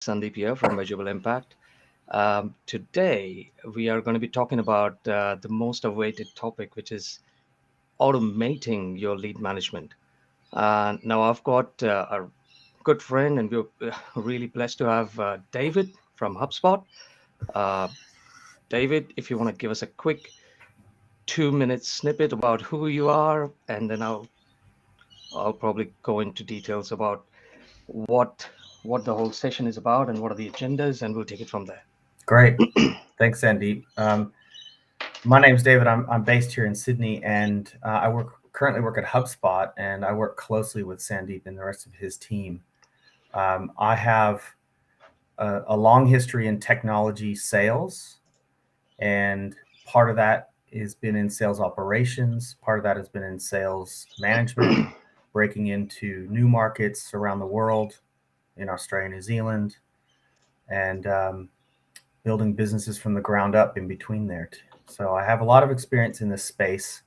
Sandeep here from Measurable Impact. Today, we are going to be talking about the most awaited topic, which is automating your lead management. Now, I've got a good friend, and we're really blessed to have David from HubSpot. Uh, David, if you want to give us a quick 2 minute snippet about who you are, and then I'll probably go into details about what what the whole session is about and what are the agendas, and we'll take it from there. Great. Thanks, Sandeep. My name's David. I'm based here in Sydney, and I currently work at HubSpot, and I work closely with Sandeep and the rest of his team. I have a long history in technology sales, and part of that has been in sales operations. Part of that has been in sales management, breaking into new markets around the world, in Australia, New Zealand, and building businesses from the ground up in between there. So I have a lot of experience in this space,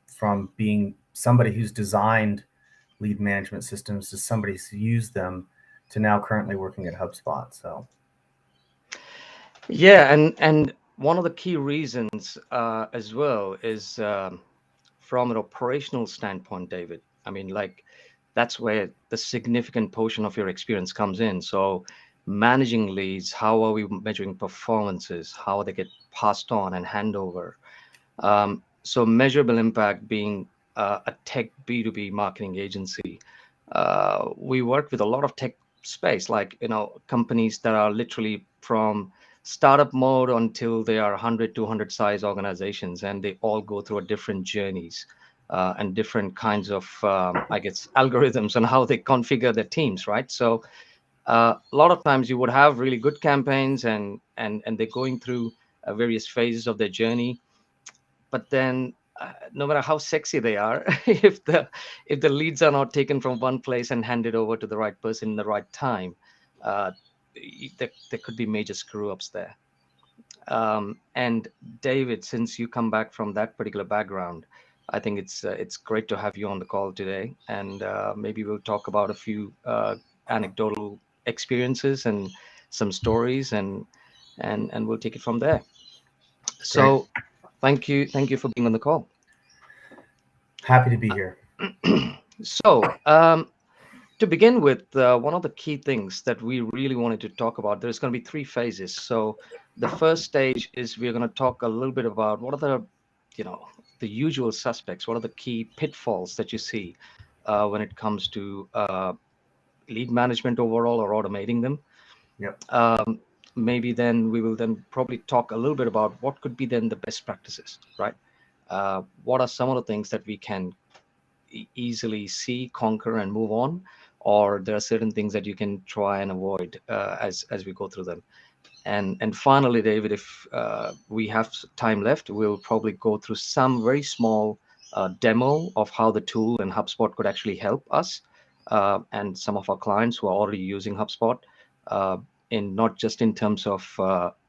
from being somebody who's designed lead management systems to somebody who's used them to now currently working at HubSpot. So Yeah, and one of the key reasons as well is from an operational standpoint, David. I mean, like that's where the significant portion of your experience comes in. So managing leads, how are we measuring performances, how they get passed on and handover. So measurable impact being a tech B2B marketing agency, we work with a lot of tech space, like companies that are literally from startup mode until they are 100, 200 size organizations, and they all go through a different journeys and different kinds of, I guess, algorithms on how they configure their teams, right? So a lot of times you would have really good campaigns and they're going through various phases of their journey, but then no matter how sexy they are, if the leads are not taken from one place and handed over to the right person in the right time, uh, there could be major screw ups there. And David, since you come back from that particular background, I think it's great to have you on the call today, and maybe we'll talk about a few anecdotal experiences and some stories, and we'll take it from there. great. So, thank you for being on the call. Happy to be here. So, to begin with, one of the key things that we really wanted to talk about, there's going to be three phases. So, the first stage is we're going to talk a little bit about what are you know, the usual suspects. What are the key pitfalls that you see when it comes to lead management overall or automating them? Yep. Um, Maybe then we will then probably talk a little bit about what could be then the best practices, right? What are some of the things that we can easily see, conquer, and move on, or there are certain things that you can try and avoid as we go through them. And finally, David, if we have time left, we'll probably go through some very small demo of how the tool and HubSpot could actually help us and some of our clients who are already using HubSpot, uh, in not just in terms of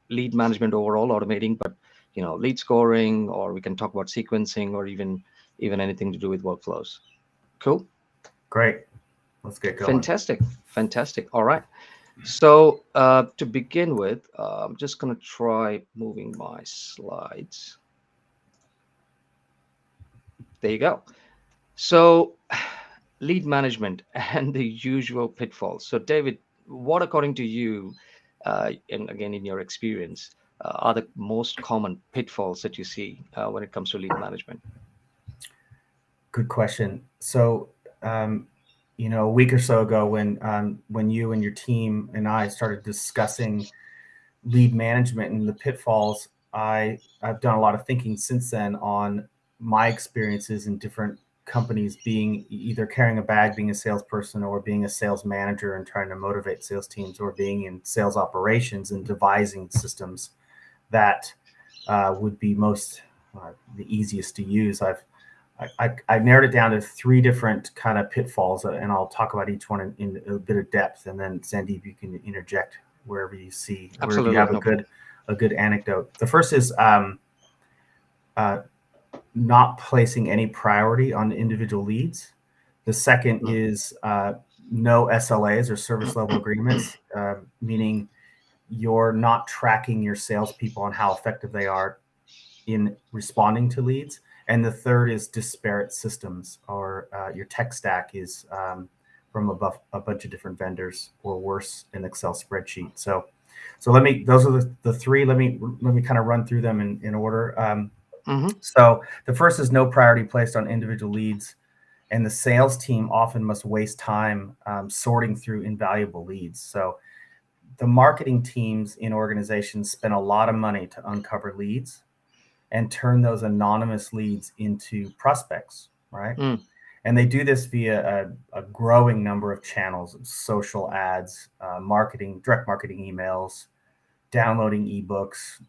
lead management overall automating, but lead scoring, or we can talk about sequencing, or even anything to do with workflows. Cool. Great. Let's get going. Fantastic. Fantastic. All right. So to begin with, I'm just going to try moving my slides. There you go. So lead management and the usual pitfalls. So David, what according to you, and again in your experience, are the most common pitfalls that you see when it comes to lead management? Good question. So, um, a week or so ago, when you and your team and I started discussing lead management and the pitfalls, I've done a lot of thinking since then on my experiences in different companies, being either carrying a bag, being a salesperson, or being a sales manager and trying to motivate sales teams, or being in sales operations and devising systems that would be most the easiest to use. I narrowed it down to three different kind of pitfalls, and I'll talk about each one in a bit of depth. And then Sandeep, you can interject wherever you Absolutely, have no problem. a good anecdote. The first is uh, not placing any priority on individual leads. The second Mm. is no SLAs or service level agreements, meaning you're not tracking your salespeople on how effective they are in responding to leads. And the third is disparate systems, or your tech stack is from a bunch of different vendors, or worse, an Excel spreadsheet. So those are the three. Let me kind of run through them in order. So the first is no priority placed on individual leads, and the sales team often must waste time sorting through invaluable leads. So the marketing teams in organizations spend a lot of money to uncover leads and turn those anonymous leads into prospects, right? And they do this via a growing number of channels: social ads, direct marketing emails, downloading ebooks,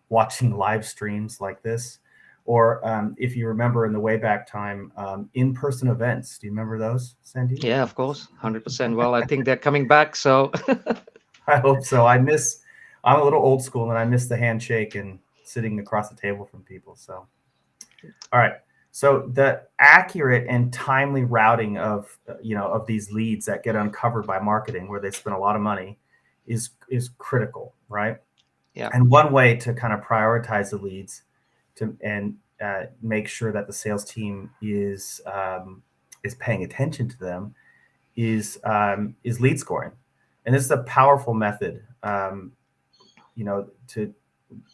watching live streams like this, or if you remember in the way back time, in-person events. Do you remember those, Sandeep? Yeah, of course, 100%. Well, I think they're coming back, so I hope so. I'm a little old school, and I miss the handshake and sitting across the table from people. So, all right. So the accurate and timely routing of these leads that get uncovered by marketing, where they spend a lot of money, is critical, right? yeah, And one way to kind of prioritize the leads and make sure that the sales team is paying attention to them is lead scoring. And this is a powerful method. To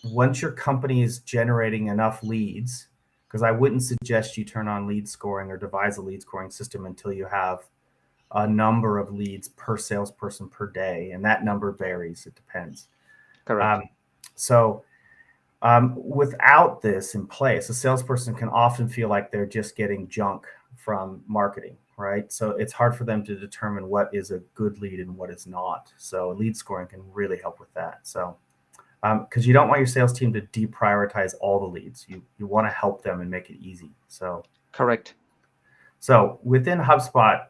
once your company is generating enough leads, because I wouldn't suggest you turn on lead scoring or devise a lead scoring system until you have a number of leads per salesperson per day, and that number varies. It depends. correct. Without this in place, a salesperson can often feel like they're just getting junk from marketing, right? So it's hard for them to determine what is a good lead and what is not. So lead scoring can really help with that. So because you don't want your sales team to deprioritize all the leads. You want to help them and make it easy. So Correct. So within HubSpot,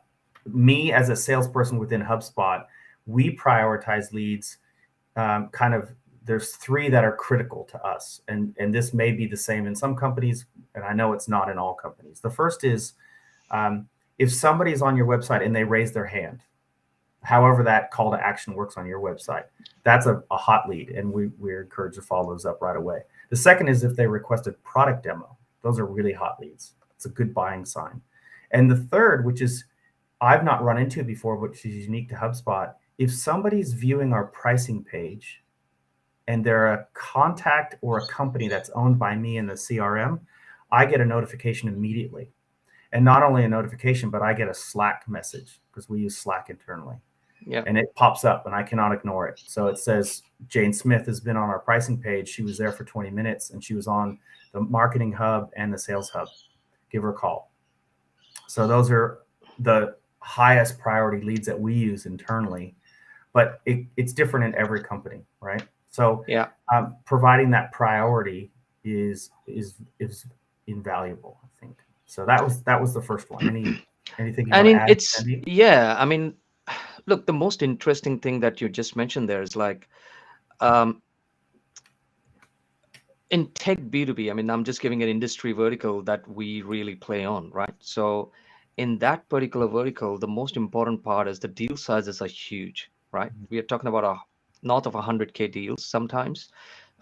me as a salesperson within HubSpot, we prioritize leads. There's three that are critical to us, and this may be the same in some companies, and I know it's not in all companies. The first is if somebody's on your website and they raise their hand, however that call to action works on your website, that's a hot lead, and we're encouraged to follow those up right away. The second is if they request a product demo. Those are really hot leads. It's a good buying sign. And the third, which is I've not run into before, which is unique to HubSpot, if somebody's viewing our pricing page and they're a contact or a company that's owned by me in the CRM, I get a notification immediately. And not only a notification, but I get a Slack message, because we use Slack internally. Yeah. And it pops up and I cannot ignore it. So it says, Jane Smith has been on our pricing page. She was there for 20 minutes and she was on the marketing hub and the sales hub. Give her a call. So those are the highest priority leads that we use internally, but it's different in every company, right? So Yeah. Providing that priority is invaluable, I think. So that was the first one. Anything you I want to mean, add, Sandeep? I mean, look, the most interesting thing that you just mentioned there is like, in tech B2B, I mean, I'm just giving an industry vertical that we really play on, right? So in that particular vertical, the most important part is the deal sizes are huge, right? We are talking about north of 100K deals sometimes.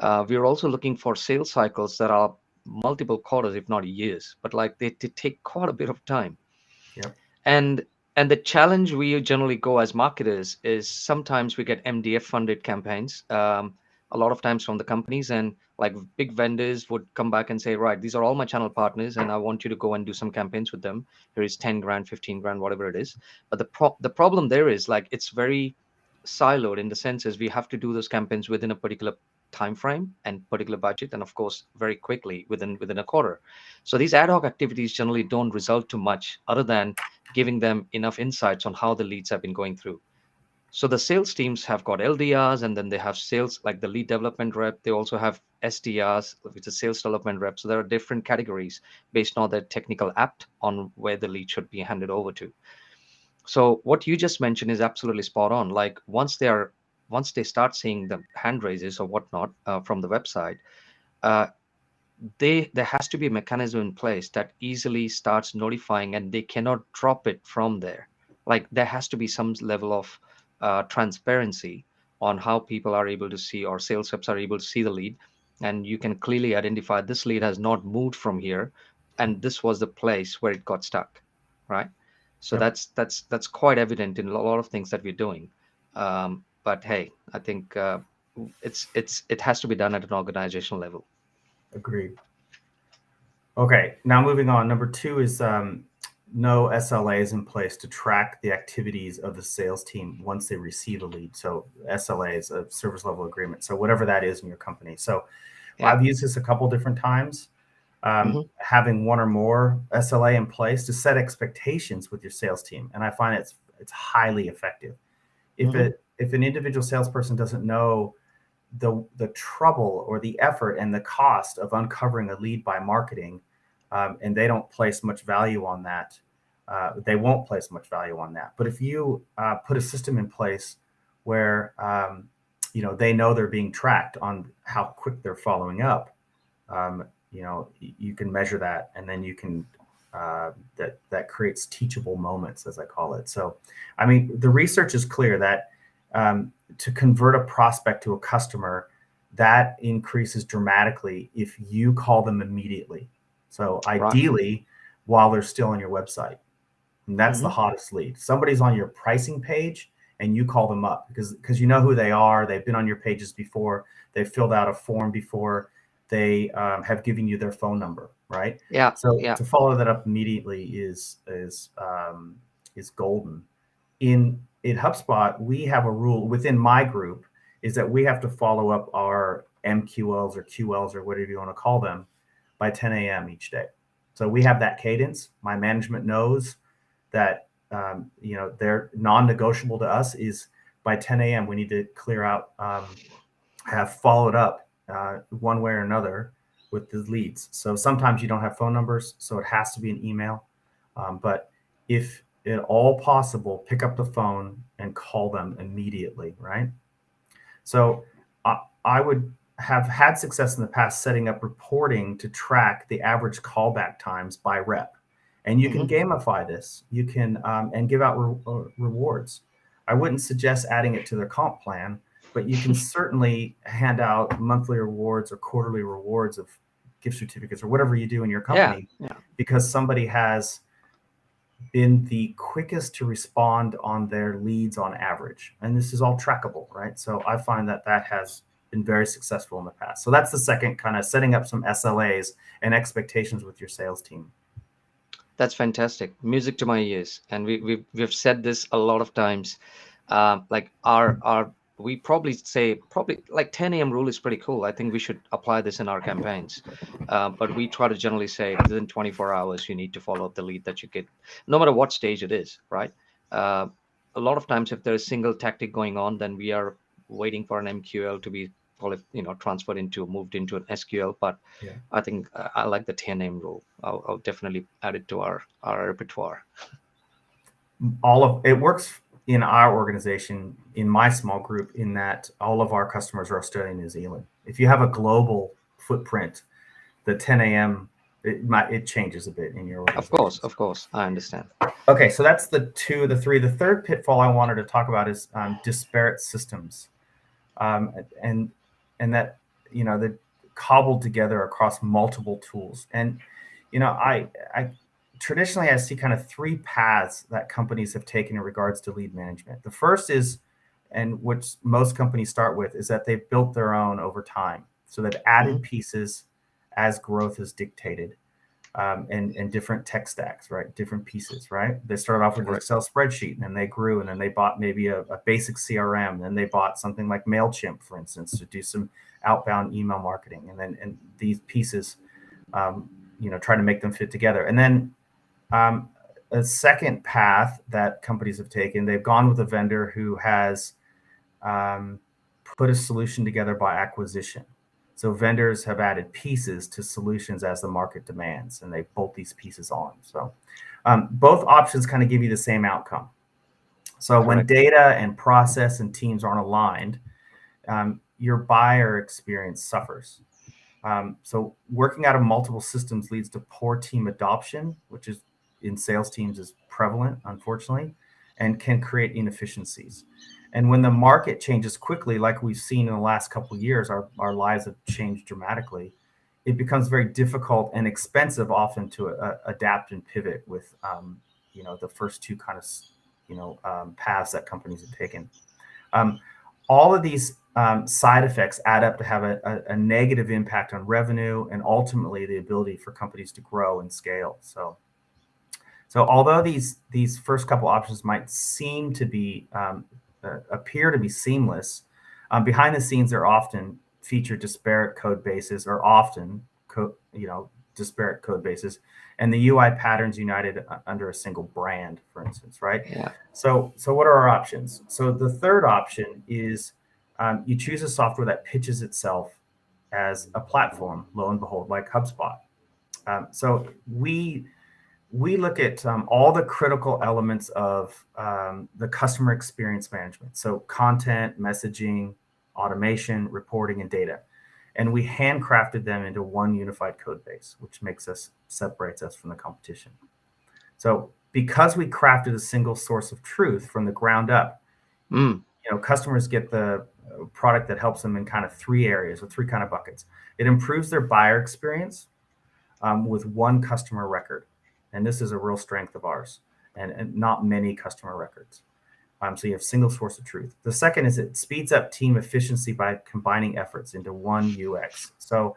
We're also looking for sales cycles that are multiple quarters, if not years, but like they take quite a bit of time. Yep. And the challenge we generally go as marketers is sometimes we get MDF funded campaigns, a lot of times from the companies, and like big vendors would come back and say, right, these are all my channel partners and I want you to go and do some campaigns with them. Here is 10 grand, 15 grand, whatever it is. But the problem there is like it's very siloed in the sense is we have to do those campaigns within a particular time frame and particular budget, and of course very quickly within a quarter. So these ad hoc activities generally don't result to much other than giving them enough insights on how the leads have been going through. So the sales teams have got LDRs, and then they have sales, like the lead development rep. They also have SDRs, which is sales development rep. So there are different categories based on their technical apt on where the lead should be handed over to. So what you just mentioned is absolutely spot on. Like once they start seeing the hand raises or whatnot from the website, uh, there has to be a mechanism in place that easily starts notifying, and they cannot drop it from there. Like there has to be some level of transparency on how people are able to see, or sales reps are able to see the lead, and you can clearly identify this lead has not moved from here, and this was the place where it got stuck, right? So Yep. that's quite evident in a lot of things that we're doing. But hey, I think it has to be done at an organizational level. Agreed. Okay, now moving on. Number two is no SLAs in place to track the activities of the sales team once they receive a lead. So SLA is a service level agreement. So whatever that is in your company. So Yeah. I've used this a couple different times. Having one or more SLA in place to set expectations with your sales team, and I find it's highly effective. If an individual salesperson doesn't know the trouble or the effort and the cost of uncovering a lead by marketing, and they don't place much value on that, they won't place much value on that. But if you put a system in place where they know they're being tracked on how quick they're following up, you can measure that, and then you can that creates teachable moments, as I call it. So, I mean, the research is clear that to convert a prospect to a customer, that increases dramatically if you call them immediately. So ideally, while they're still on your website, and that's the hottest lead. Somebody's on your pricing page and you call them up because you know who they are. They've been on your pages before. They've filled out a form before. They have given you their phone number, right? Yeah. So Yeah. to follow that up immediately is golden. In HubSpot, we have a rule within my group is that we have to follow up our MQLs or QLs or whatever you want to call them by 10 a.m. each day. So we have that cadence. My management knows that they're non-negotiable to us is by 10 a.m. we need to clear out, have followed up one way or another with the leads. So sometimes you don't have phone numbers, so it has to be an email. But if at all possible, pick up the phone and call them immediately, right? So I would have had success in the past setting up reporting to track the average callback times by rep. And you can gamify this. You can and give out rewards. I wouldn't suggest adding it to their comp plan, but you can certainly hand out monthly rewards or quarterly rewards of gift certificates or whatever you do in your company, because somebody has been the quickest to respond on their leads on average. And this is all trackable, right? So I find that has been very successful in the past. So that's the second kind of setting up some SLAs and expectations with your sales team. That's fantastic. Music to my ears. And we've said this a lot of times. Like we probably say like 10 a.m. rule is pretty cool. I think we should apply this in our campaigns. But we try to generally say within 24 hours, you need to follow up the lead that you get, no matter what stage it is, right? A lot of times, if there is single tactic going on, then we are waiting for an MQL to be moved into an SQL. But I think I like the 10 a.m. rule. I'll definitely add it to our repertoire. It works in our organization, in my small group, in that all of our customers are Australia and New Zealand. If you have a global footprint, the 10 a.m. it changes a bit in your organization. Of course, I understand. Okay, so that's the two, the three. The third pitfall I wanted to talk about is disparate systems, and that they're cobbled together across multiple tools. And I traditionally I see kind of three paths that companies have taken in regards to lead management. The first is, and which most companies start with, is that they've built their own over time. So they've added pieces as growth is dictated, and different tech stacks, right? Different pieces, right? They started off with an Excel spreadsheet, and then they grew, and then they bought maybe a basic CRM, and then they bought something like MailChimp, for instance, to do some outbound email marketing, and these pieces, try to make them fit together. And then a second path that companies have taken, they've gone with a vendor who has put a solution together by acquisition. So vendors have added pieces to solutions as the market demands, and they bolt these pieces on. So both options kind of give you the same outcome. So when data and process and teams aren't aligned, your buyer experience suffers. So working out of multiple systems leads to poor team adoption, which is in sales teams is prevalent, unfortunately, and can create inefficiencies. And when the market changes quickly, like we've seen in the last couple of years, our lives have changed dramatically. It becomes very difficult and expensive often to adapt and pivot with, the first two kind of, paths that companies have taken. All of these side effects add up to have a negative impact on revenue and ultimately the ability for companies to grow and scale. So although these first couple options might seem to be appear to be seamless, behind the scenes they're often feature disparate code bases, or often disparate code bases, and the UI patterns united under a single brand, for instance, right? Yeah. So what are our options? So the third option is you choose a software that pitches itself as a platform, lo and behold, like HubSpot. So we look at all the critical elements of the customer experience management. So content, messaging, automation, reporting, and data. And we handcrafted them into one unified code base, which separates us from the competition. So because we crafted a single source of truth from the ground up, customers get the product that helps them in kind of three areas, or three kind of buckets. It improves their buyer experience with one customer record. And this is a real strength of ours, and not many customer records. So you have single source of truth. The second is it speeds up team efficiency by combining efforts into one UX. So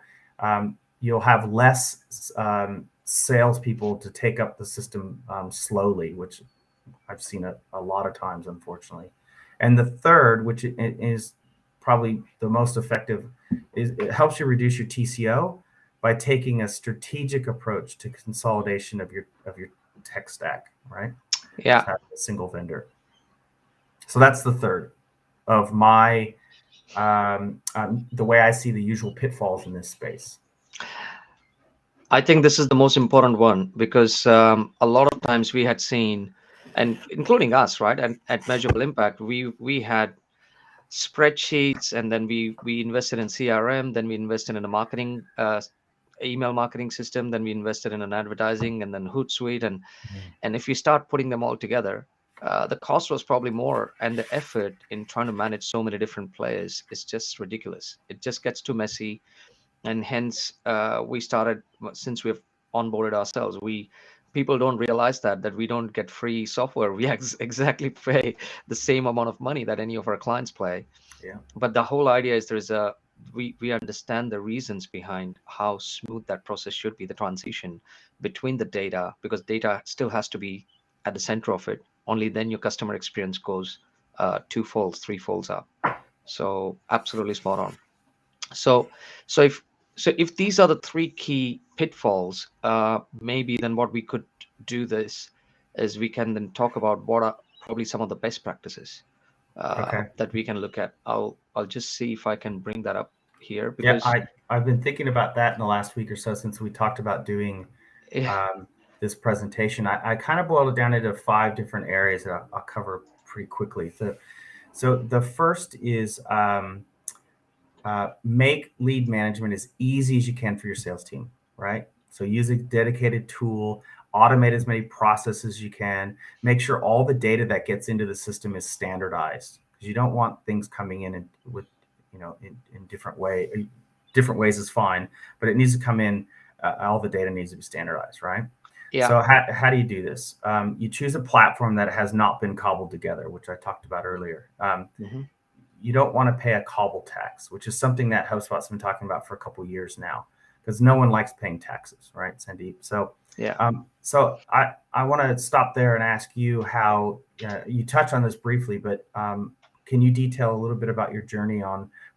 you'll have less salespeople to take up the system slowly, which I've seen a lot of times, unfortunately. And the third, which is probably the most effective, is it helps you reduce your TCO by taking a strategic approach to consolidation of your tech stack, right? Yeah. To have a single vendor. So that's the third of my the way I see the usual pitfalls in this space. I think this is the most important one, because a lot of times we had seen, and including us, right, and at Measurable Impact, we had spreadsheets, and then we invested in CRM, then we invested in a marketing email marketing system, then we invested in an advertising, and then Hootsuite, and if you start putting them all together, the cost was probably more, and the effort in trying to manage so many different players is just ridiculous. It just gets too messy, and hence we started, since we've onboarded ourselves, people don't realize that we don't get free software. We exactly pay the same amount of money that any of our clients pay. Yeah. But the whole idea is we understand the reasons behind how smooth that process should be, the transition between the data, because data still has to be at the center of it. Only then your customer experience goes two folds, three folds up. So absolutely spot on. So if these are the three key pitfalls, maybe then what we could do this is we can then talk about what are probably some of the best practices that we can look at. I'll just see if I can bring that up here, because I've been thinking about that in the last week or so since we talked about doing this presentation. I kind of boiled it down into 5 different areas that I'll cover pretty quickly. So the first is make lead management as easy as you can for your sales team, right? So use a dedicated tool, automate as many processes as you can, make sure all the data that gets into the system is standardized, because you don't want things coming in with, in different way. Different ways is fine, but it needs to come in, all the data needs to be standardized, right? Yeah. So how do you do this? You choose a platform that has not been cobbled together, which I talked about earlier. You don't want to pay a cobble tax, which is something that HubSpot's been talking about for a couple of years now, because no one likes paying taxes, right, Sandeep? So yeah. So I want to stop there and ask you how you touched on this briefly, but can you detail a little bit about your journey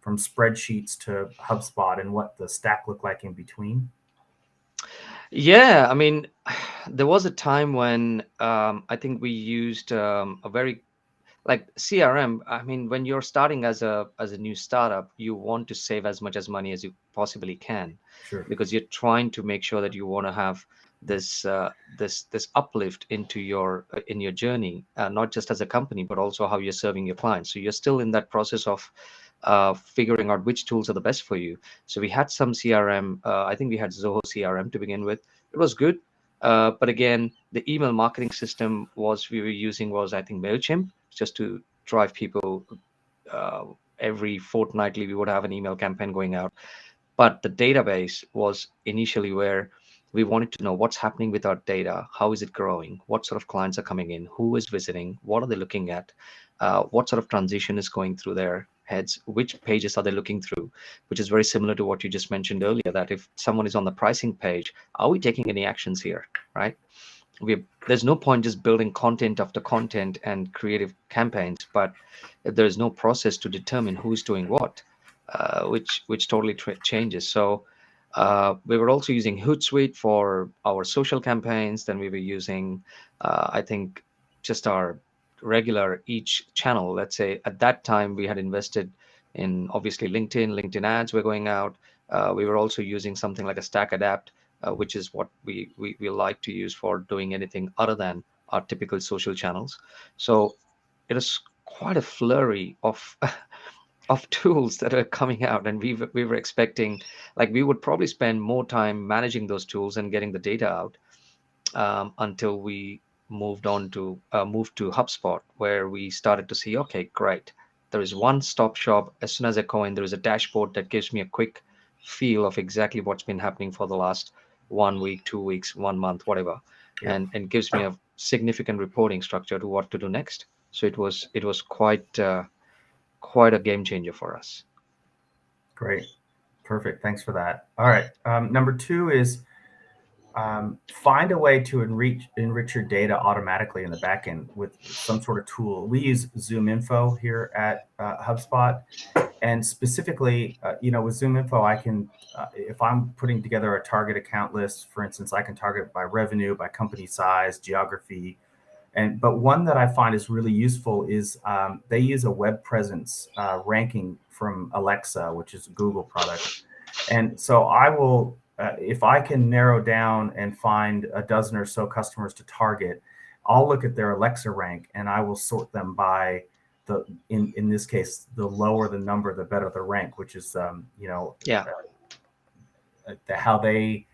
from spreadsheets to HubSpot and what the stack looked like in between? Yeah, I mean, there was a time when I think we used a very, like CRM. I mean, when you're starting as a new startup, you want to save as much as money as you possibly can, Sure. because you're trying to make sure that you want to have this this uplift into your in your journey, not just as a company, but also how you're serving your clients. So you're still in that process of figuring out which tools are the best for you. So we had some CRM. I think we had Zoho CRM to begin with. It was good. But again, the email marketing system we were using was, I think, MailChimp, just to drive people. Every fortnightly, we would have an email campaign going out. But the database was initially where we wanted to know what's happening with our data, how is it growing, what sort of clients are coming in, who is visiting, what are they looking at, what sort of transition is going through their heads, which pages are they looking through, which is very similar to what you just mentioned earlier, that if someone is on the pricing page, are we taking any actions here, right? There's no point just building content after content and creative campaigns, but if there's no process to determine who's doing what, which totally changes. So we were also using Hootsuite for our social campaigns. Then we were using, I think, just our regular each channel. Let's say at that time we had invested in obviously LinkedIn ads were going out. We were also using something like a Stack Adapt, which is what we like to use for doing anything other than our typical social channels. So it is quite a flurry of of tools that are coming out, and we were expecting, like, we would probably spend more time managing those tools and getting the data out, until we moved to HubSpot, where we started to see, okay, great, there is one stop shop. As soon as I go in, there is a dashboard that gives me a quick feel of exactly what's been happening for the last 1 week, 2 weeks, 1 month, whatever, Yeah. and gives me a significant reporting structure to what to do next. So it was quite a game changer for us. Great. Perfect. Thanks for that. All right. Number two is find a way to enrich your data automatically in the backend with some sort of tool. We use ZoomInfo here at HubSpot, and specifically, with ZoomInfo, I can, if I'm putting together a target account list, for instance, I can target by revenue, by company size, geography, but one that I find is really useful is they use a web presence ranking from Alexa, which is a Google product. And so I will, if I can narrow down and find a dozen or so customers to target, I'll look at their Alexa rank and I will sort them by in this case, the lower the number, the better the rank, which is, Yeah. how they,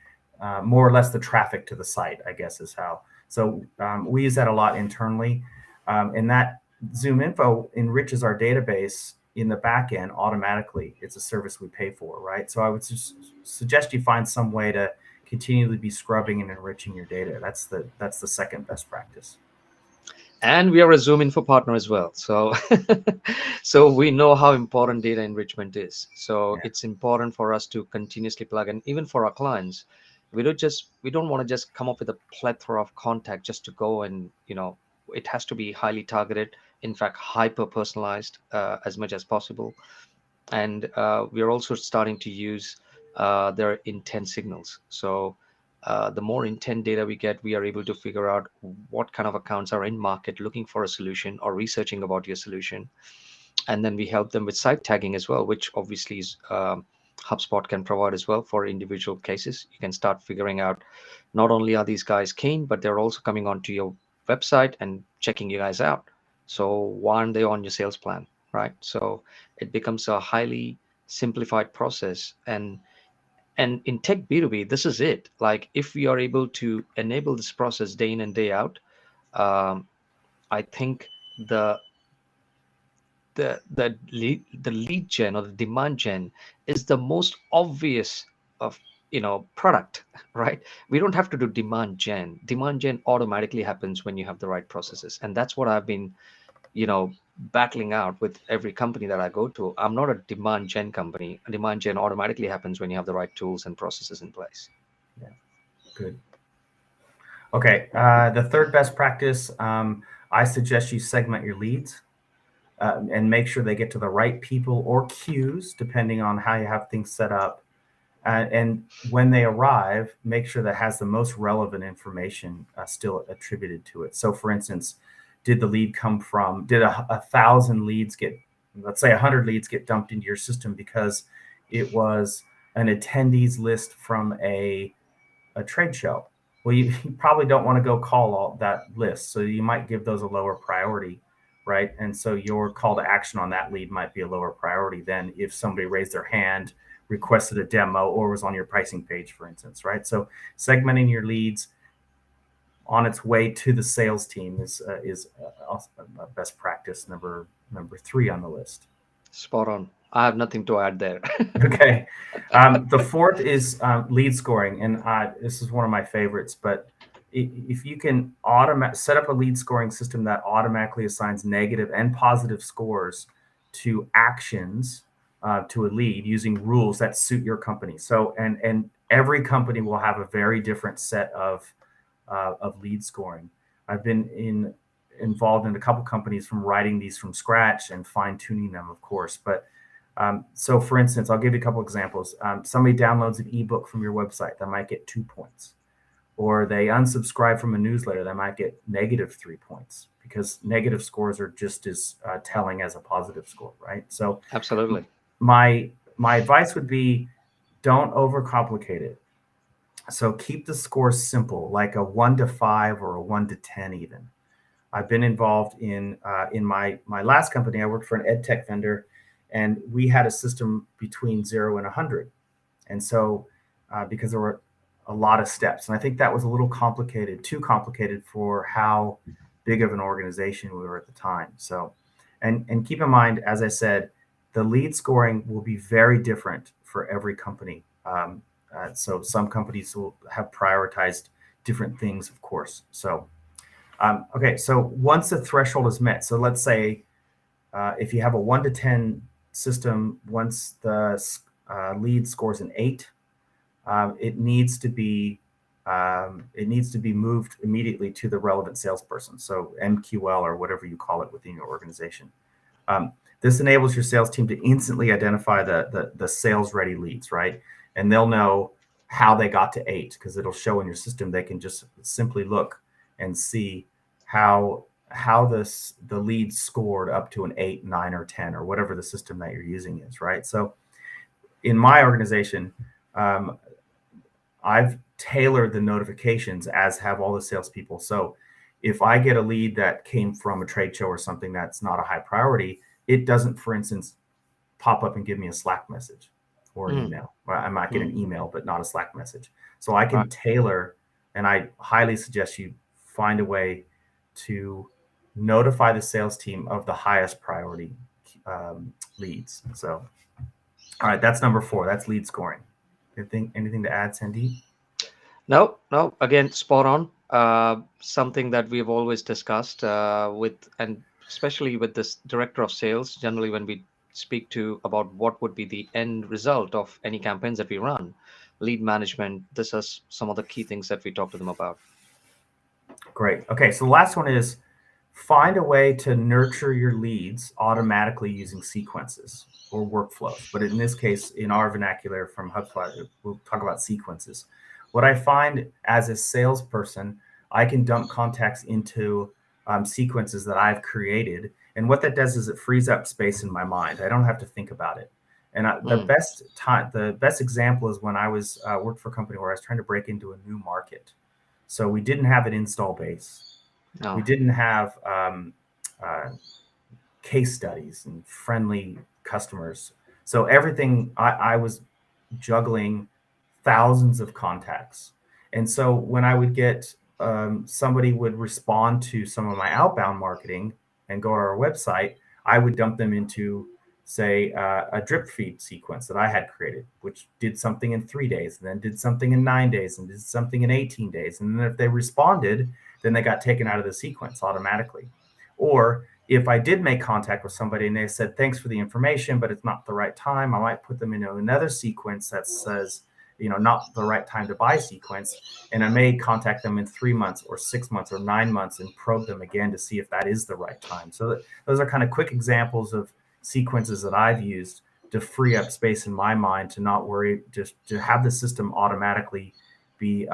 more or less the traffic to the site, I guess is how. So we use that a lot internally, and that ZoomInfo enriches our database in the back end automatically. It's a service we pay for, right? So I would just suggest you find some way to continually be scrubbing and enriching your data. That's the second best practice. And we are a ZoomInfo partner as well. So so we know how important data enrichment is. So Yeah. it's important for us to continuously plug, and even for our clients, we don't want to just come up with a plethora of contact just to go, and it has to be highly targeted, in fact hyper personalized, as much as possible. And we are also starting to use their intent signals. So the more intent data we get, we are able to figure out what kind of accounts are in market looking for a solution or researching about your solution. And then we help them with site tagging as well, which obviously is, HubSpot can provide as well for individual cases. You can start figuring out, not only are these guys keen, but they're also coming onto your website and checking you guys out. So why aren't they on your sales plan, right? So it becomes a highly simplified process. And in tech B2B, this is it. Like, if we are able to enable this process day in and day out, um, I think the lead gen or the demand gen is the most obvious of product, right? We don't have to do demand gen automatically happens when you have the right processes. And that's what I've been battling out with every company that I go to. I'm not a demand gen company. A demand gen automatically happens when you have the right tools and processes in place. Yeah. Good. Okay. The third best practice, I suggest you segment your leads. And make sure they get to the right people or queues, depending on how you have things set up. And when they arrive, make sure that has the most relevant information still attributed to it. So, for instance, did the lead come from, did 1,000 leads get, let's say 100 leads get dumped into your system because it was an attendees list from a trade show? Well, you probably don't want to go call all that list. So you might give those a lower priority, right? And so your call to action on that lead might be a lower priority than if somebody raised their hand, requested a demo, or was on your pricing page, for instance, right? So segmenting your leads, on its way to the sales team is also a best practice number 3 on the list. Spot on. I have nothing to add there. Okay. The fourth is lead scoring, and this is one of my favorites. But if you can set up a lead scoring system that automatically assigns negative and positive scores to actions to a lead using rules that suit your company. So and every company will have a very different set of lead scoring. I've been involved in a couple companies from writing these from scratch and fine tuning them, of course, but. So for instance, I'll give you a couple examples. Somebody downloads an ebook from your website that might get 2 points, or they unsubscribe from a newsletter that might get -3 points, because negative scores are just as telling as a positive score, right? So Absolutely. my advice would be, don't overcomplicate it. So keep the scores simple, like a 1 to 5 or a 1 to 10 even. I've been involved in my last company. I worked for an ed tech vendor, and we had a system between 0 and 100. And so because there were a lot of steps, and I think that was a little complicated, too complicated for how big of an organization we were at the time. So, and keep in mind, as I said, the lead scoring will be very different for every company. So some companies will have prioritized different things, of course. So, okay, so once the threshold is met, so let's say if you have a 1 to 10 system, once the lead scores an 8, it needs to be moved immediately to the relevant salesperson. So MQL or whatever you call it within your organization. This enables your sales team to instantly identify the sales ready leads, right? And they'll know how they got to 8 because it'll show in your system. They can just simply look and see how the lead scored up to an 8, 9, or 10, or whatever the system that you're using is, right? So in my organization, I've tailored the notifications, as have all the salespeople. So if I get a lead that came from a trade show or something that's not a high priority, it doesn't, for instance, pop up and give me a Slack message or an email. I might get an email, but not a Slack message. So I can tailor, and I highly suggest you find a way to notify the sales team of the highest priority leads. So, all right, that's number 4. That's lead scoring. Anything to add, Sandeep? No. Again, spot on. Something that we've always discussed and especially with this director of sales. Generally, when we speak to about what would be the end result of any campaigns that we run, lead management. This is some of the key things that we talk to them about. Great. Okay, so the last one is find a way to nurture your leads automatically using sequences or workflows. But in this case, in our vernacular from HubSpot, we'll talk about sequences. What I find as a salesperson, I can dump contacts into sequences that I've created. And what that does is it frees up space in my mind. I don't have to think about it. And the best example is when I was worked for a company where I was trying to break into a new market. So we didn't have an install base. No. We didn't have case studies and friendly customers. So everything, I was juggling thousands of contacts. And so when I would get somebody would respond to some of my outbound marketing and go to our website, I would dump them into, say, a drip feed sequence that I had created, which did something in 3 days, and then did something in 9 days, and did something in 18 days. And then if they responded, then they got taken out of the sequence automatically. Or if I did make contact with somebody and they said, thanks for the information, but it's not the right time, I might put them into another sequence that says, not the right time to buy sequence. And I may contact them in 3 months or 6 months or 9 months and probe them again to see if that is the right time. So those are kind of quick examples of sequences that I've used to free up space in my mind, to not worry, just to have the system automatically be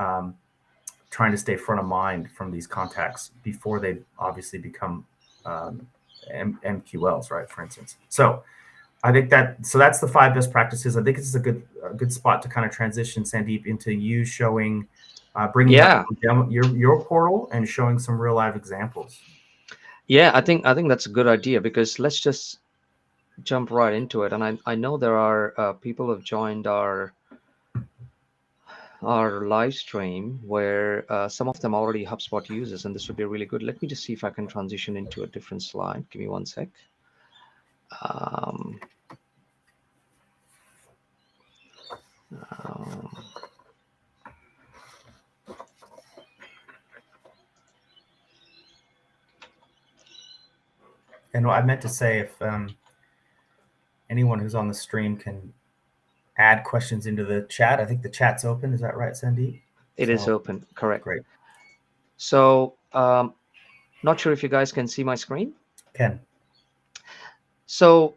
trying to stay front of mind from these contacts before they obviously become MQLs, right? For instance. So I think that's the 5 best practices. I think this is a good spot to kind of transition, Sandeep, into you showing, bringing up your portal and showing some real live examples. Yeah, I think that's a good idea, because let's just jump right into it. And I know there are people who have joined our our live stream where some of them are already HubSpot users, and this would be really good. Let me just see if I can transition into a different slide. Give me one sec. Um, um, And I meant to say, if anyone who's on the stream can add questions into the chat. I think the chat's open. Is that right, Sandeep? it is open, correct. Great. So, not sure if you guys can see my screen. Ken. So,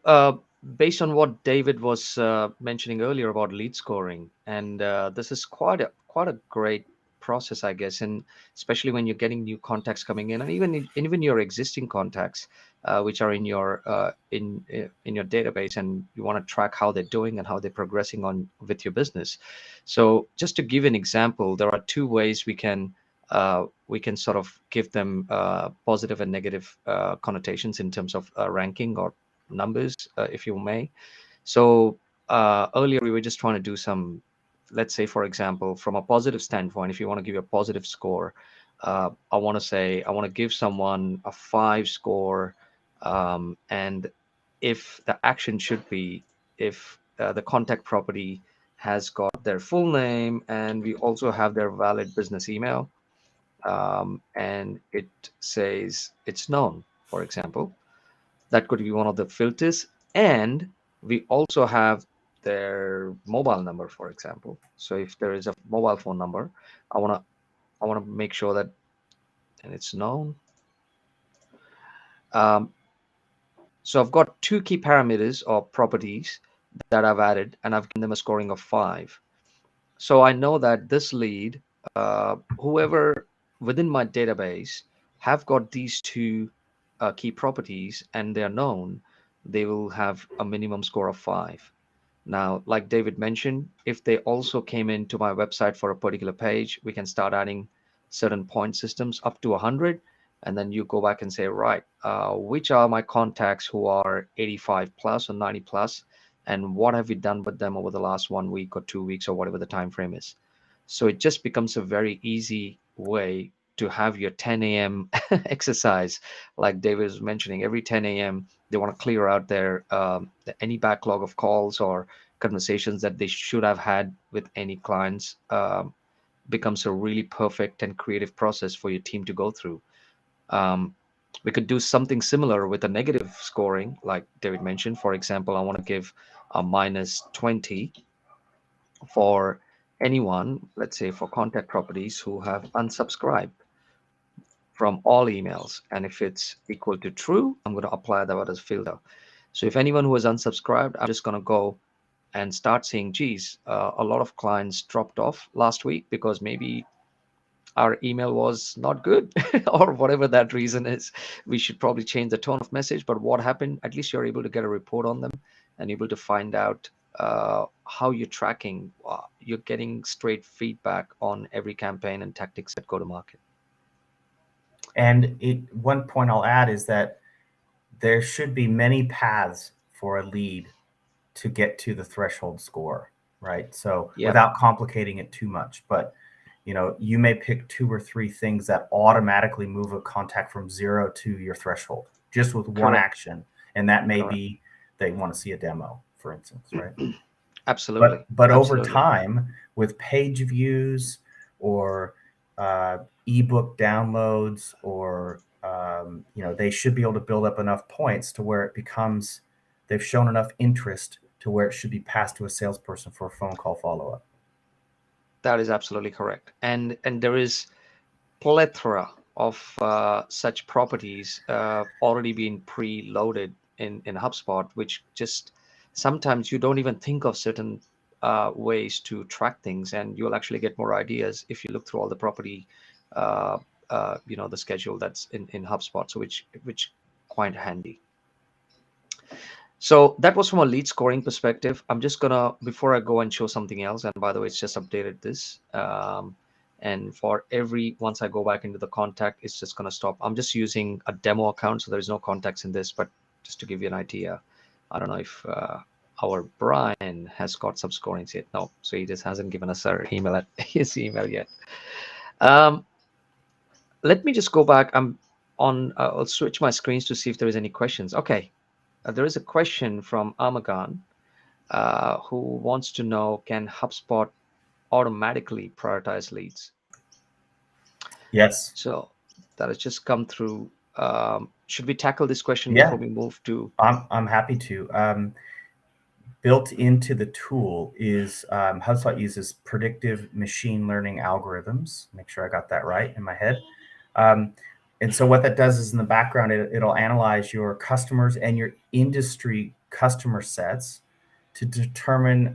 based on what David was mentioning earlier about lead scoring, and this is quite a great process, I guess, and especially when you're getting new contacts coming in, and even your existing contacts, which are in your in your database, and you want to track how they're doing and how they're progressing on with your business. So, just to give an example, there are two ways we can sort of give them positive and negative connotations in terms of ranking or numbers, if you may. So earlier we were just trying to do some, let's say, for example, from a positive standpoint, if you want to give a positive score, I want to give someone a 5 score, and if the action should be, if the contact property has got their full name and we also have their valid business email, and it says it's known, for example, that could be one of the filters. And we also have their mobile number, for example. So if there is a mobile phone number, I want to make sure that, and it's known. Um, so I've got two key parameters or properties that I've added, and I've given them a scoring of 5. So I know that this lead, whoever within my database have got these two key properties and they're known, they will have a minimum score of 5. Now, like David mentioned, if they also came into my website for a particular page, we can start adding certain point systems up to 100. And then you go back and say, right, which are my contacts who are 85 plus or 90 plus, and what have we done with them over the last 1 week or 2 weeks or whatever the time frame is. So it just becomes a very easy way to have your 10 a.m. exercise. Like David was mentioning, every 10 a.m. they want to clear out their any backlog of calls or conversations that they should have had with any clients. Becomes a really perfect and creative process for your team to go through. Um, we could do something similar with a negative scoring, like David mentioned. For example, I want to give a -20 for anyone, let's say for contact properties who have unsubscribed from all emails. And if it's equal to true, I'm going to apply that as filter. So if anyone who is unsubscribed, I'm just going to go and start saying, geez, a lot of clients dropped off last week because maybe our email was not good or whatever that reason is. We should probably change the tone of message. But what happened, at least you're able to get a report on them and able to find out how you're tracking. You're getting straight feedback on every campaign and tactics that go to market. And one point I'll add is that there should be many paths for a lead to get to the threshold score, right? So without complicating it too much, but you may pick 2 or 3 things that automatically move a contact from 0 to your threshold just with one action. And that may be they want to see a demo, for instance, right? Absolutely. But over time, with page views or ebook downloads, or they should be able to build up enough points to where it becomes they've shown enough interest to where it should be passed to a salesperson for a phone call follow-up. That is absolutely correct. And there is plethora of such properties already being preloaded in HubSpot, which just sometimes you don't even think of certain ways to track things, and you'll actually get more ideas if you look through all the property, the schedule that's in HubSpot. So which quite handy. So that was from a lead scoring perspective. I'm just gonna, before I go and show something else, and by the way, it's just updated this. And for once I go back into the contact, it's just gonna stop. I'm just using a demo account, so there's no contacts in this, but just to give you an idea. I don't know if our Brian has got some scorings yet. No, so he just hasn't given us our email at his email yet. Um, Let me just go back. I'm on. I'll switch my screens to see if there is any questions. Okay, there is a question from Amagan, who wants to know: can HubSpot automatically prioritize leads? Yes. So that has just come through. Should we tackle this question before Yeah, we move to? I'm happy to. Built into the tool is HubSpot uses predictive machine learning algorithms. Make sure I got that right in my head. Um, and so what that does is in the background, it'll analyze your customers and your industry customer sets to determine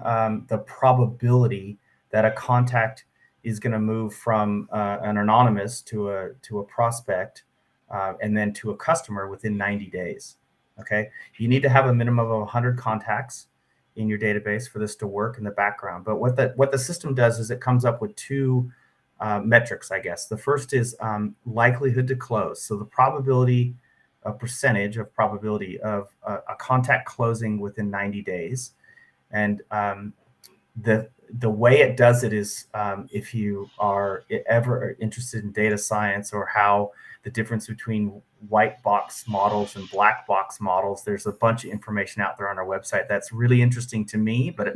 the probability that a contact is going to move from an anonymous to a prospect and then to a customer within 90 days. Okay, you need to have a minimum of 100 contacts in your database for this to work in the background. But what the system does is it comes up with two metrics, I guess. The first is likelihood to close. So the probability, a percentage of probability of a contact closing within 90 days. And the way it does it is if you are ever interested in data science or how the difference between white box models and black box models, there's a bunch of information out there on our website that's really interesting to me, but it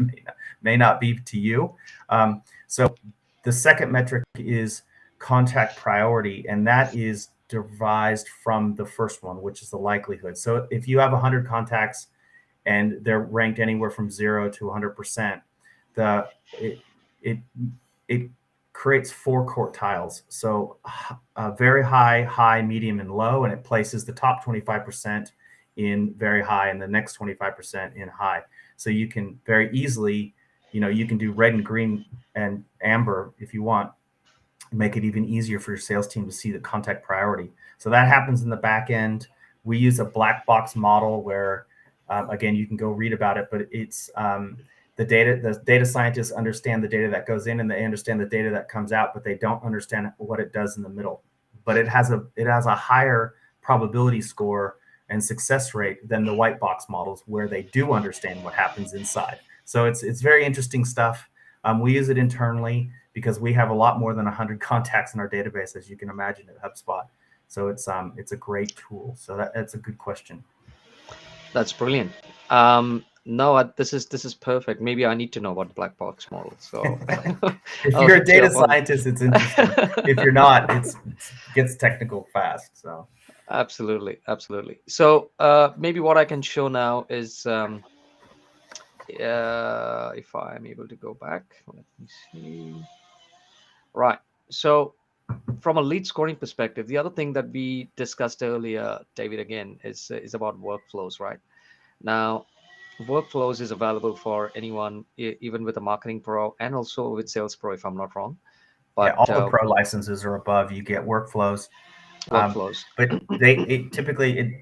may not be to you. So the second metric is contact priority, and that is devised from the first one, which is the likelihood. So if you have 100 contacts and they're ranked anywhere from 0 to 100%, it creates 4 quartiles. So very high, medium, and low, and it places the top 25% in very high and the next 25% in high. So you can very easily, you can do red and green and amber if you want, make it even easier for your sales team to see the contact priority. So that happens in the back end. We use a black box model where, again, you can go read about it, but it's the data scientists understand the data that goes in and they understand the data that comes out, but they don't understand what it does in the middle. But it has a higher probability score and success rate than the white box models where they do understand what happens inside. So it's very interesting stuff. We use it internally because we have a lot more than 100 contacts in our database, as you can imagine, at HubSpot. So it's a great tool. So that's a good question. That's brilliant. No, this is perfect. Maybe I need to know about the black box model. So If I'll you're a hit you data up on. scientist, it's interesting. If you're not, it gets technical fast. So Absolutely, absolutely. So maybe what I can show now is if I'm able to go back. Let me see. Right. So from a lead scoring perspective, the other thing that we discussed earlier, David, again, is about workflows, right? Now, workflows is available for anyone, even with a marketing pro and also with sales pro, if I'm not wrong. yeah, But all the pro licenses are above. You get workflows. workflows. But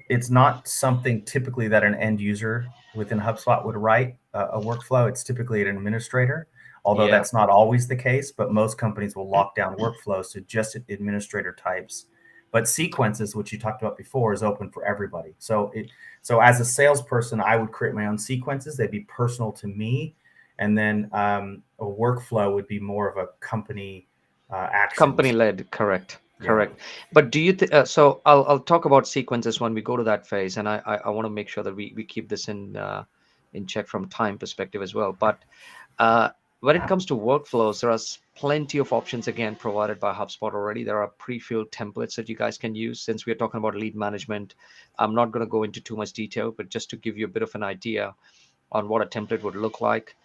it's not something typically that an end user within HubSpot would write a workflow. It's typically an administrator, although Yeah. that's not always the case. But most companies will lock down workflows to just administrator types. But sequences, which you talked about before, is open for everybody. So as a salesperson, I would create my own sequences. They'd be personal to me, and then a workflow would be more of a company Company actions. led, correct. Yeah. Correct. But do you so I'll talk about sequences when we go to that phase, and I want to make sure that we keep this in check from time perspective as well. But uh, when it comes to workflows, there are plenty of options again provided by HubSpot already. There are pre-filled templates that you guys can use. Since we're talking about lead management, I'm not going to go into too much detail, but just to give you a bit of an idea on what a template would look like.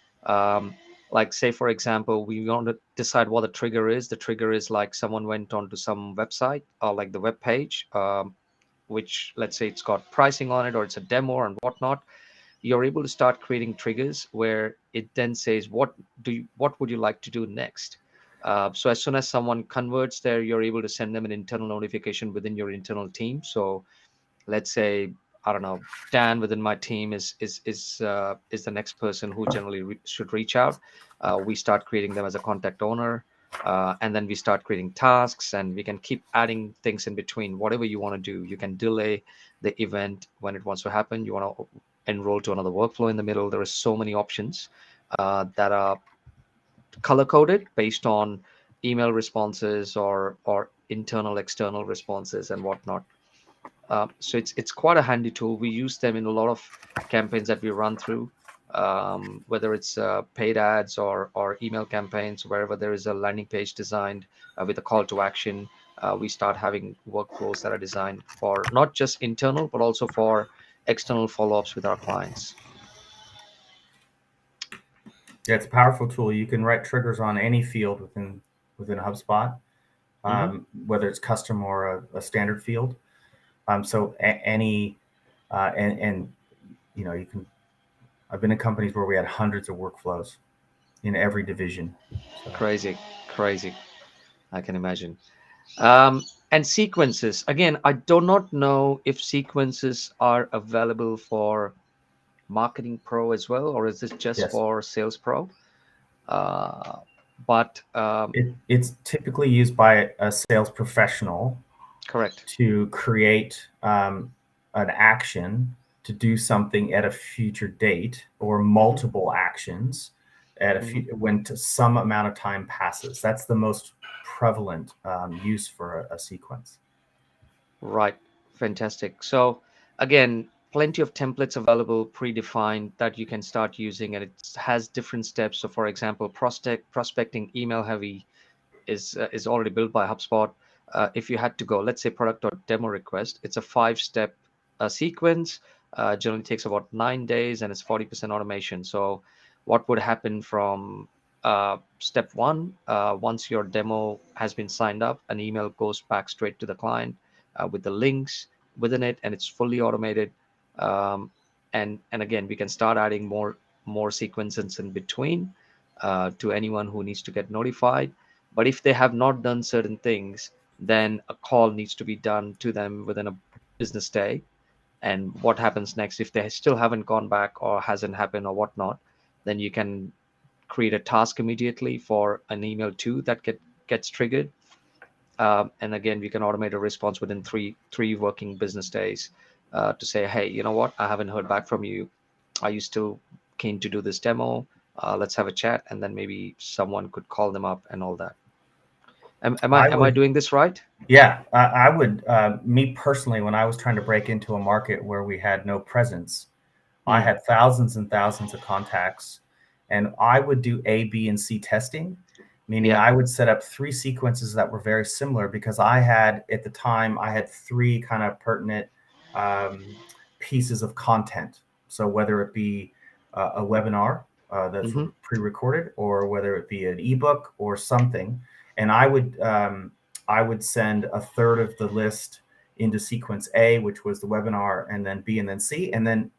Like say, for example, we want to decide what the trigger is. The trigger is like someone went onto some website or like the web page, which let's say it's got pricing on it or it's a demo and whatnot. You're able to start creating triggers where it then says, what would you like to do next? So as soon as someone converts there, you're able to send them an internal notification within your internal team. So let's say, I don't know, Dan within my team is the next person who generally should reach out. We start creating them as a contact owner, and then we start creating tasks, and we can keep adding things in between. Whatever you want to do, you can delay the event when it wants to happen. You want to enroll to another workflow in the middle. There are so many options that are color coded based on email responses or internal external responses and whatnot. So it's quite a handy tool. We use them in a lot of campaigns that we run through, whether it's paid ads or email campaigns, wherever there is a landing page designed with a call to action. We start having workflows that are designed for not just internal, but also for external follow-ups with our clients. Yeah, it's a powerful tool. You can write triggers on any field within HubSpot, Hmm. whether it's custom or a standard field. So any and you know you can. I've been in companies where we had hundreds of workflows in every division. So Crazy, crazy. I can imagine. Um, and sequences. Again, I do not know if sequences are available for Marketing Pro as well, or is this just yes, for Sales Pro? Uh, but it's typically used by a sales professional correct. to create an action to do something at a future date or Hmm. multiple actions at Hmm. when some amount of time passes. That's the most prevalent use for a sequence. Right. Fantastic. So again, plenty of templates available, predefined that you can start using, and it has different steps. So, for example, prospecting email heavy is already built by HubSpot. If you had to go, let's say product or demo request, it's a 5-step sequence. Generally takes about 9 days, and it's 40% automation. So, what would happen from step one? Once your demo has been signed up, an email goes back straight to the client with the links within it, and it's fully automated. Um, and again, we can start adding more sequences in between to anyone who needs to get notified. But if they have not done certain things, then a call needs to be done to them within a business day. And what happens next if they still haven't gone back or hasn't happened or whatnot? Then you can create a task immediately for an email too that gets triggered. And again, we can automate a response within three working business days to say, hey, you know what? I haven't heard back from you. Are you still keen to do this demo? Let's have a chat, and then maybe someone could call them up and all that. Am I I am I would, doing this right? yeah, I would, me personally, when I was trying to break into a market where we had no presence, I Mm, had thousands and thousands of contacts, and I would do A, B, and C testing, meaning yeah. I would set up 3 sequences that were very similar because I had, at the time, I had 3 kind of pertinent um, pieces of content. So whether it be a webinar that's Hmm. pre-recorded, or whether it be an ebook or something, and I would send a third of the list into sequence A, which was the webinar, and then B, and then C, and then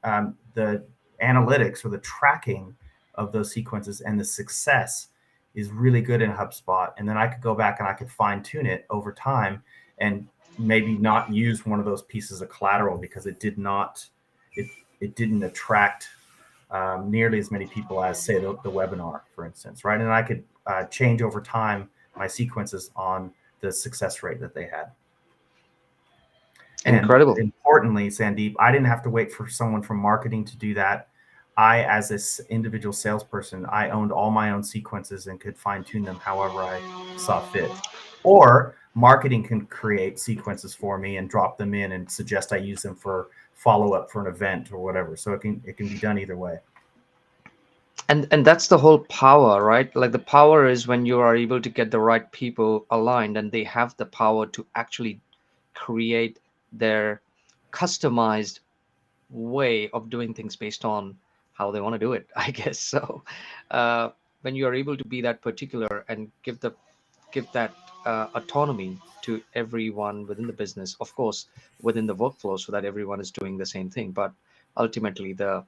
the analytics or the tracking of those sequences and the success is really good in HubSpot. And then I could go back and I could fine tune it over time and maybe not use one of those pieces of collateral because it it didn't attract nearly as many people as say the webinar, for instance, right? And I could change over time my sequences on the success rate that they had. And Incredible. importantly, Sandeep, I didn't have to wait for someone from marketing to do that. I, as this individual salesperson, I owned all my own sequences and could fine tune them however I saw fit. Or marketing can create sequences for me and drop them in and suggest I use them for follow up for an event or whatever. So it can be done either way. And that's the whole power, right? Like the power is when you are able to get the right people aligned and they have the power to actually create their customized way of doing things based on how they want to do it, I guess. So uh, when you are able to be that particular and give that autonomy to everyone within the business, of course, within the workflow, so that everyone is doing the same thing. But ultimately, the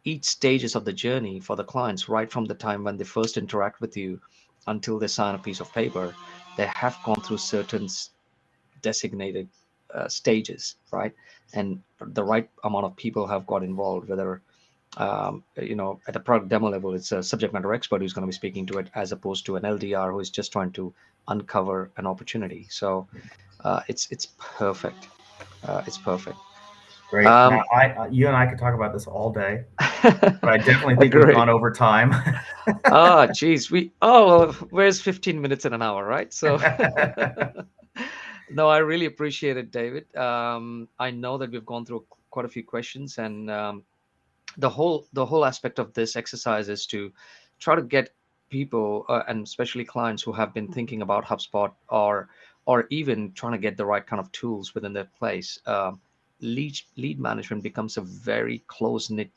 each stages of the journey for the clients, right from the time when they first interact with you until they sign a piece of paper, they have gone through certain designated stages, right? And the right amount of people have got involved, whether at the product demo level, it's a subject matter expert who's going to be speaking to it, as opposed to an LDR who is just trying to uncover an opportunity. So it's perfect. It's perfect. Great. Now, you and I could talk about this all day, but I definitely think we've Great. gone over time. Geez, well, where's 15 minutes in an hour, right? So, no, I really appreciate it, David. I know that we've gone through quite a few questions, and the whole aspect of this exercise is to try to get people and especially clients who have been thinking about HubSpot or even trying to get the right kind of tools within their place. Lead management becomes a very close knit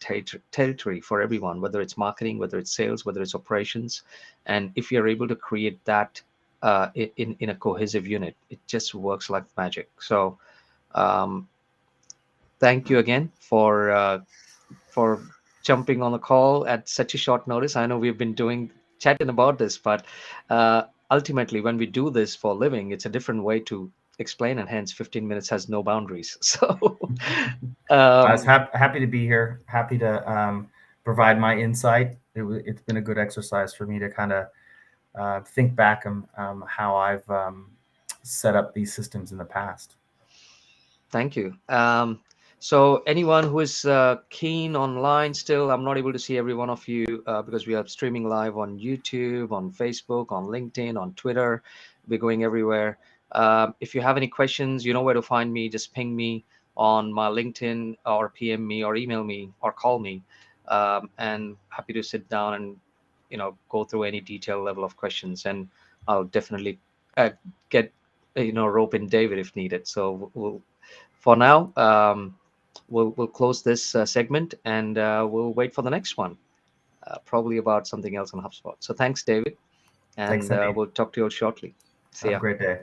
territory for everyone, whether it's marketing, whether it's sales, whether it's operations. And if you're able to create that in a cohesive unit, it just works like magic. So um, thank you again for jumping on the call at such a short notice. I know we've been chatting about this, but ultimately, when we do this for a living, it's a different way to explain, and hence 15 minutes has no boundaries. So, I was um, happy to be here. Happy to provide my insight. It's been a good exercise for me to kind of think back on how I've set up these systems in the past. thank you. So, anyone who is keen online still, I'm not able to see every one of you because we are streaming live on YouTube, on Facebook, on LinkedIn, on Twitter. We're going everywhere. If you have any questions, you know where to find me. Just ping me on my LinkedIn or PM me or email me or call me. And happy to sit down and go through any detailed level of questions. And I'll definitely get rope in David if needed. So for now, we'll close this segment and we'll wait for the next one, probably about something else on HubSpot. So thanks, David, Thanks, and Sandeep. we'll talk to you all shortly. See Have a ya. great day.